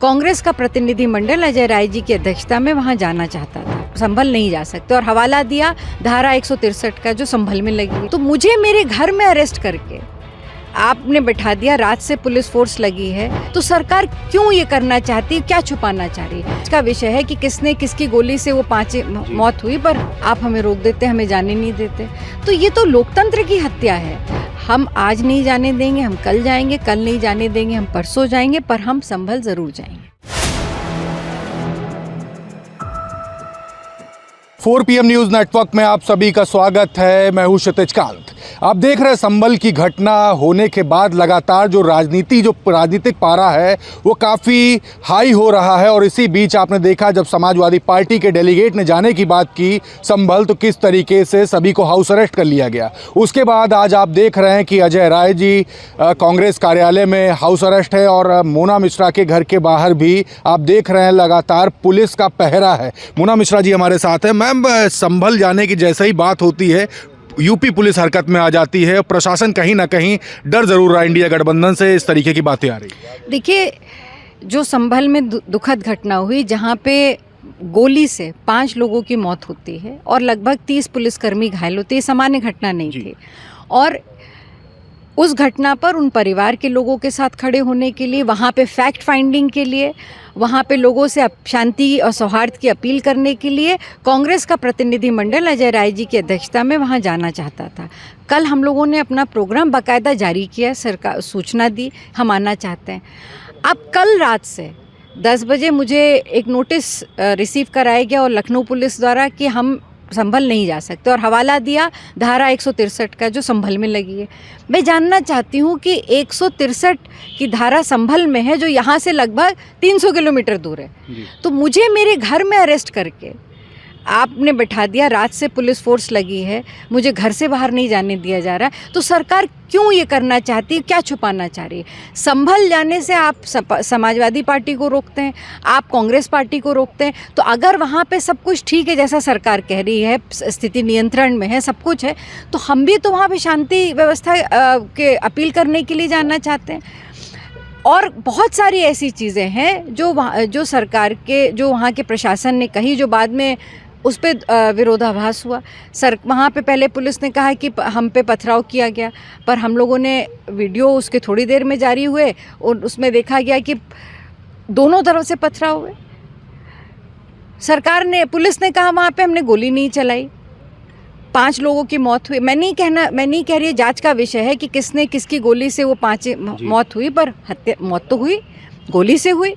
कांग्रेस का प्रतिनिधिमंडल अजय राय जी की अध्यक्षता में वहां जाना चाहता था। संभल नहीं जा सकते और हवाला दिया धारा 163 का जो संभल में लगी। तो मुझे मेरे घर में अरेस्ट करके आपने बैठा दिया, रात से पुलिस फोर्स लगी है, तो सरकार क्यों ये करना चाहती है, क्या छुपाना चाह रही है? इसका विषय है कि किसने किसकी गोली से वो 5 मौत हुई, पर आप हमें रोक देते, हमें जाने नहीं देते। तो ये तो लोकतंत्र की हत्या है। हम आज नहीं जाने देंगे, हम कल जाएंगे, कल नहीं जाने देंगे, हम परसों जाएंगे, पर हम संभल जरूर जाएंगे। 4 PM न्यूज नेटवर्क में आप सभी का स्वागत है। मैं हूं क्षितिज कांत। आप देख रहे हैं संभल की घटना होने के बाद लगातार जो राजनीतिक पारा है वो काफ़ी हाई हो रहा है। और इसी बीच आपने देखा जब समाजवादी पार्टी के डेलीगेट ने जाने की बात की संभल, तो किस तरीके से सभी को हाउस अरेस्ट कर लिया गया। उसके बाद आज आप देख रहे हैं कि अजय राय जी कांग्रेस कार्यालय में हाउस अरेस्ट है और मोना मिश्रा के घर के बाहर भी आप देख रहे हैं लगातार पुलिस का पहरा है। मोना मिश्रा जी हमारे साथ है। मैम, संभल जाने की जैसे ही बात होती है यूपी पुलिस हरकत में आ जाती है। प्रशासन कहीं ना कहीं डर जरूर रहा है इंडिया गठबंधन से, इस तरीके की बातें आ रही है। देखिए, जो संभल में दुखद घटना हुई जहाँ पे गोली से 5 लोगों की मौत होती है और लगभग 30 पुलिसकर्मी घायल होते हैं, सामान्य घटना नहीं थी। और उस घटना पर उन परिवार के लोगों के साथ खड़े होने के लिए, वहाँ पे फैक्ट फाइंडिंग के लिए, वहाँ पे लोगों से शांति और सौहार्द की अपील करने के लिए कांग्रेस का प्रतिनिधिमंडल अजय राय जी की अध्यक्षता में वहाँ जाना चाहता था। कल हम लोगों ने अपना प्रोग्राम बाकायदा जारी किया, सरकार सूचना दी, हम आना चाहते हैं। अब कल रात से 10 बजे मुझे एक नोटिस रिसीव कराया गया और लखनऊ पुलिस द्वारा कि हम संभल नहीं जा सकते और हवाला दिया धारा 163 का जो संभल में लगी है। मैं जानना चाहती हूँ कि 163 की धारा संभल में है जो यहाँ से लगभग 300 किलोमीटर दूर है। तो मुझे मेरे घर में अरेस्ट करके आपने बैठा दिया, रात से पुलिस फोर्स लगी है, मुझे घर से बाहर नहीं जाने दिया जा रहा है। तो सरकार क्यों ये करना चाहती है, क्या छुपाना चाह रही है? संभल जाने से आप समाजवादी पार्टी को रोकते हैं, आप कांग्रेस पार्टी को रोकते हैं। तो अगर वहाँ पे सब कुछ ठीक है जैसा सरकार कह रही है, स्थिति नियंत्रण में है, सब कुछ है, तो हम भी तो वहाँ पे शांति व्यवस्था के अपील करने के लिए जाना चाहते हैं। और बहुत सारी ऐसी चीज़ें हैं जो सरकार के, जो वहाँ के प्रशासन ने कही, जो बाद में उस पर विरोधाभास हुआ। वहाँ पे पहले पुलिस ने कहा कि हम पे पथराव किया गया, पर हम लोगों ने वीडियो उसके थोड़ी देर में जारी हुए और उसमें देखा गया कि दोनों तरफ से पथराव हुए। पुलिस ने कहा वहाँ पे हमने गोली नहीं चलाई, 5 लोगों की मौत हुई। मैं नहीं कह रही, जांच का विषय है कि किसने किसकी गोली से वो 5 मौत हुई, पर मौत तो हुई, गोली से हुई।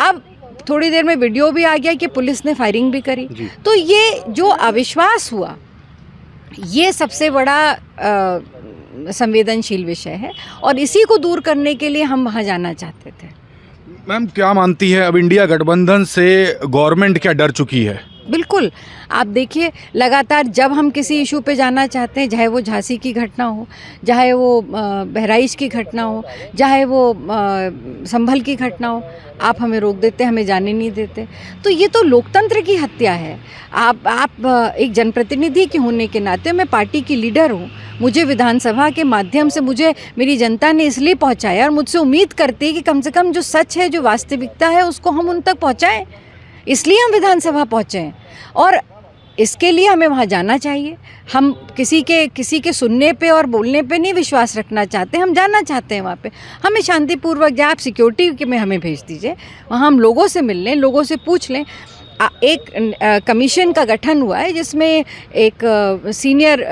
अब थोड़ी देर में वीडियो भी आ गया कि पुलिस ने फायरिंग भी करी। तो ये जो अविश्वास हुआ, ये सबसे बड़ा संवेदनशील विषय है और इसी को दूर करने के लिए हम वहाँ जाना चाहते थे। मैम, क्या मानती है अब इंडिया गठबंधन से गवर्नमेंट क्या डर चुकी है? बिल्कुल, आप देखिए लगातार जब हम किसी इशू पे जाना चाहते हैं, चाहे वो झांसी की घटना हो, चाहे वो बहराइच की घटना हो, चाहे वो संभल की घटना हो, आप हमें रोक देते, हमें जाने नहीं देते। तो ये तो लोकतंत्र की हत्या है। आप एक जनप्रतिनिधि के होने के नाते, मैं पार्टी की लीडर हूँ, मुझे विधानसभा के माध्यम से मुझे मेरी जनता ने इसलिए पहुँचाया और मुझसे उम्मीद करती है कि कम से कम जो सच है, जो वास्तविकता है, उसको हम उन तक पहुँचाएँ। इसलिए हम विधानसभा पहुँचे हैं और इसके लिए हमें वहाँ जाना चाहिए। हम किसी के सुनने पे और बोलने पे नहीं विश्वास रखना चाहते, हम जाना चाहते हैं वहाँ पे। हमें शांतिपूर्वक, या आप सिक्योरिटी में हमें भेज दीजिए, वहाँ हम लोगों से मिल लें, लोगों से पूछ लें। एक कमीशन का गठन हुआ है जिसमें एक सीनियर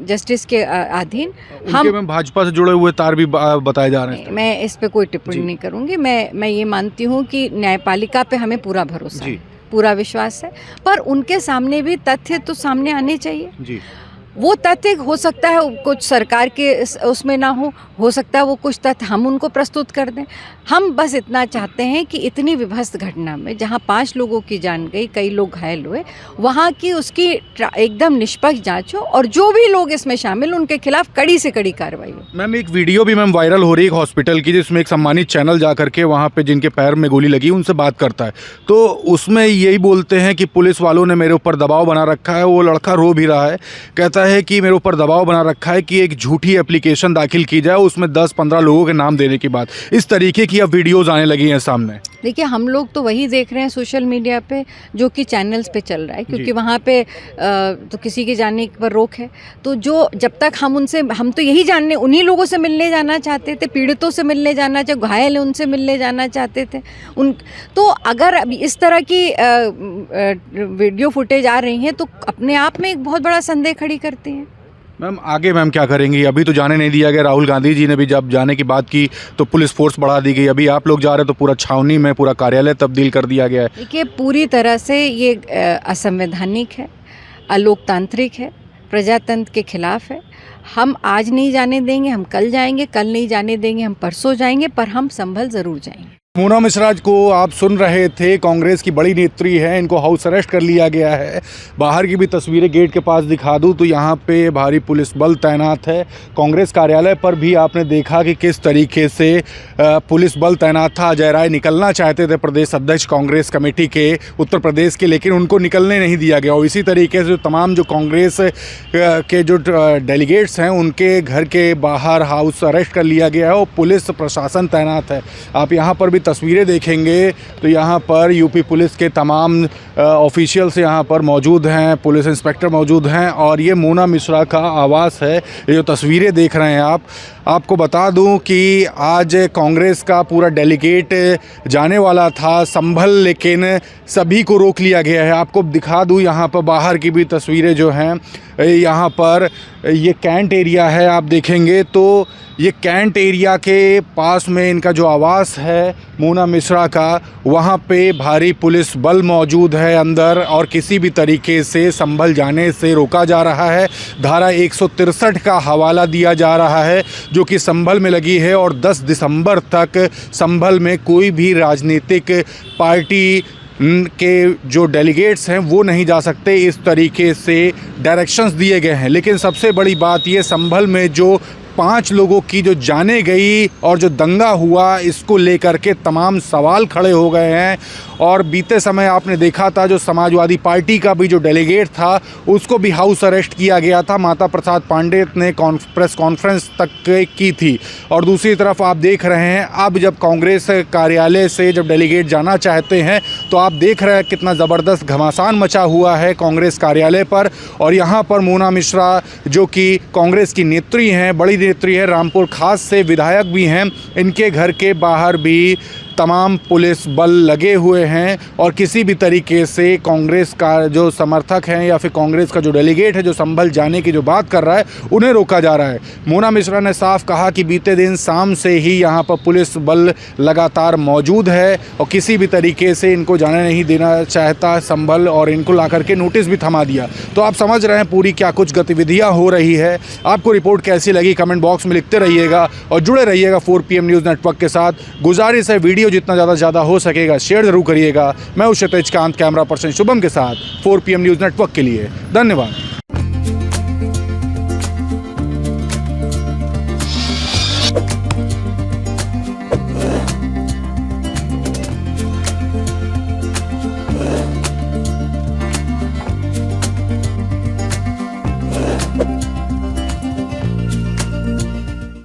जस्टिस के अधीन हम भाजपा से जुड़े हुए तार भी बताए जा रहे हैं। मैं इस पे कोई टिप्पणी नहीं करूँगी। मैं ये मानती हूँ कि न्यायपालिका पे हमें पूरा भरोसा है, पूरा विश्वास है, पर उनके सामने भी तथ्य तो सामने आने चाहिए। वो तथ्य हो सकता है कुछ सरकार के उसमें ना हो सकता है वो कुछ तथ्य हम उनको प्रस्तुत कर दें। हम बस इतना चाहते हैं कि इतनी विभत्स घटना में जहां 5 लोगों की जान गई, कई लोग घायल हुए, वहां की उसकी एकदम निष्पक्ष जांच हो और जो भी लोग इसमें शामिल उनके खिलाफ कड़ी से कड़ी कार्रवाई हो। मैम, एक वीडियो भी मैम वायरल हो रही है हॉस्पिटल की, जिसमें एक सम्मानित चैनल जा करके वहाँ पे जिनके पैर में गोली लगी उनसे बात करता है, तो उसमें यही बोलते हैं कि पुलिस वालों ने मेरे ऊपर दबाव बना रखा है। वो लड़का रो भी रहा है, कहता है कि मेरे ऊपर दबाव बना रखा है कि एक झूठी एप्लीकेशन दाखिल की जाए, उसमें 10-15 लोगों के नाम देने की बात। इस तरीके की की अब वीडियोज़ आने लगी हैं सामने? देखिए, हम लोग तो वही देख रहे हैं सोशल मीडिया पे जो कि चैनल्स पे चल रहा है, क्योंकि वहाँ पे तो किसी के जाने पर रोक है। तो जो जब तक हम तो यही जानने उन्हीं लोगों से मिलने जाना चाहते थे, पीड़ितों से मिलने जाना चाहे घायल है उनसे मिलने जाना चाहते थे। तो अगर अब इस तरह की वीडियो फुटेज आ रही हैं तो अपने आप में एक बहुत बड़ा संदेह खड़ी करती हैं। मैम आगे मैम क्या करेंगी? अभी तो जाने नहीं दिया गया, राहुल गांधी जी ने भी जब जाने की बात की तो पुलिस फोर्स बढ़ा दी गई। अभी आप लोग जा रहे हैं तो पूरा छावनी में पूरा कार्यालय तब्दील कर दिया गया है। देखिए, पूरी तरह से ये असंवैधानिक है, अलोकतांत्रिक है, प्रजातंत्र के खिलाफ है। हम आज नहीं जाने देंगे, हम कल जाएंगे, कल नहीं जाने देंगे, हम परसों जाएंगे, पर हम संभल ज़रूर जाएंगे। मोना मिश्रा को आप सुन रहे थे, कांग्रेस की बड़ी नेत्री है, इनको हाउस अरेस्ट कर लिया गया है। बाहर की भी तस्वीरें गेट के पास दिखा दूं तो यहाँ पे भारी पुलिस बल तैनात है। कांग्रेस कार्यालय पर भी आपने देखा कि किस तरीके से पुलिस बल तैनात था। अजय राय निकलना चाहते थे, प्रदेश अध्यक्ष कांग्रेस कमेटी के उत्तर प्रदेश के, लेकिन उनको निकलने नहीं दिया गया। और इसी तरीके से तमाम जो कांग्रेस के जो डेलीगेट्स हैं उनके घर के बाहर हाउस अरेस्ट कर लिया गया है और पुलिस प्रशासन तैनात है। आप यहाँ पर भी तस्वीरें देखेंगे तो यहाँ पर यूपी पुलिस के तमाम ऑफिशियल्स यहाँ पर मौजूद हैं, पुलिस इंस्पेक्टर मौजूद हैं और ये मोना मिश्रा का आवास है। ये जो तस्वीरें देख रहे हैं आपको बता दूं कि आज कांग्रेस का पूरा डेलीगेट जाने वाला था संभल, लेकिन सभी को रोक लिया गया है। आपको दिखा दूं यहाँ पर बाहर की भी तस्वीरें जो हैं, यहाँ पर ये कैंट एरिया है। आप देखेंगे तो ये कैंट एरिया के पास में इनका जो आवास है मोना मिश्रा का, वहाँ पे भारी पुलिस बल मौजूद है अंदर और किसी भी तरीके से संभल जाने से रोका जा रहा है। धारा 163 का हवाला दिया जा रहा है जो कि संभल में लगी है और 10 दिसंबर तक संभल में कोई भी राजनीतिक पार्टी के जो डेलीगेट्स हैं वो नहीं जा सकते। इस तरीके से डायरेक्शंस दिए गए हैं। लेकिन सबसे बड़ी बात ये, संभल में जो 5 लोगों की जो जाने गई और जो दंगा हुआ, इसको लेकर के तमाम सवाल खड़े हो गए हैं। और बीते समय आपने देखा था जो समाजवादी पार्टी का भी जो डेलीगेट था उसको भी हाउस अरेस्ट किया गया था। माता प्रसाद पांडे ने प्रेस कॉन्फ्रेंस तक की थी। और दूसरी तरफ आप देख रहे हैं अब जब कांग्रेस कार्यालय से जब डेलीगेट जाना चाहते हैं तो आप देख रहे हैं कितना ज़बरदस्त घमासान मचा हुआ है कांग्रेस कार्यालय पर। और यहाँ पर मोना मिश्रा जो कि कांग्रेस की नेत्री हैं, बड़ी नेत्री है, रामपुर खास से विधायक भी हैं, इनके घर के बाहर भी तमाम पुलिस बल लगे हुए हैं और किसी भी तरीके से कांग्रेस का जो समर्थक हैं या फिर कांग्रेस का जो डेलीगेट है जो संभल जाने की जो बात कर रहा है उन्हें रोका जा रहा है। मोना मिश्रा ने साफ कहा कि बीते दिन शाम से ही यहाँ पर पुलिस बल लगातार मौजूद है और किसी भी तरीके से इनको जाने नहीं देना चाहता संभल और इनको ला करके नोटिस भी थमा दिया। तो आप समझ रहे हैं पूरी क्या कुछ गतिविधियाँ हो रही है। आपको रिपोर्ट कैसी लगी कमेंट बॉक्स में लिखते रहिएगा और जुड़े रहिएगा 4PM न्यूज़ नेटवर्क के साथ। गुजारिश है वीडियो जितना ज़्यादा हो सकेगा शेयर जरूर करिएगा। मैं हूं क्षितिज कांत, कैमरा पर्सन शुभम के साथ 4PM न्यूज़ नेटवर्क के लिए। धन्यवाद।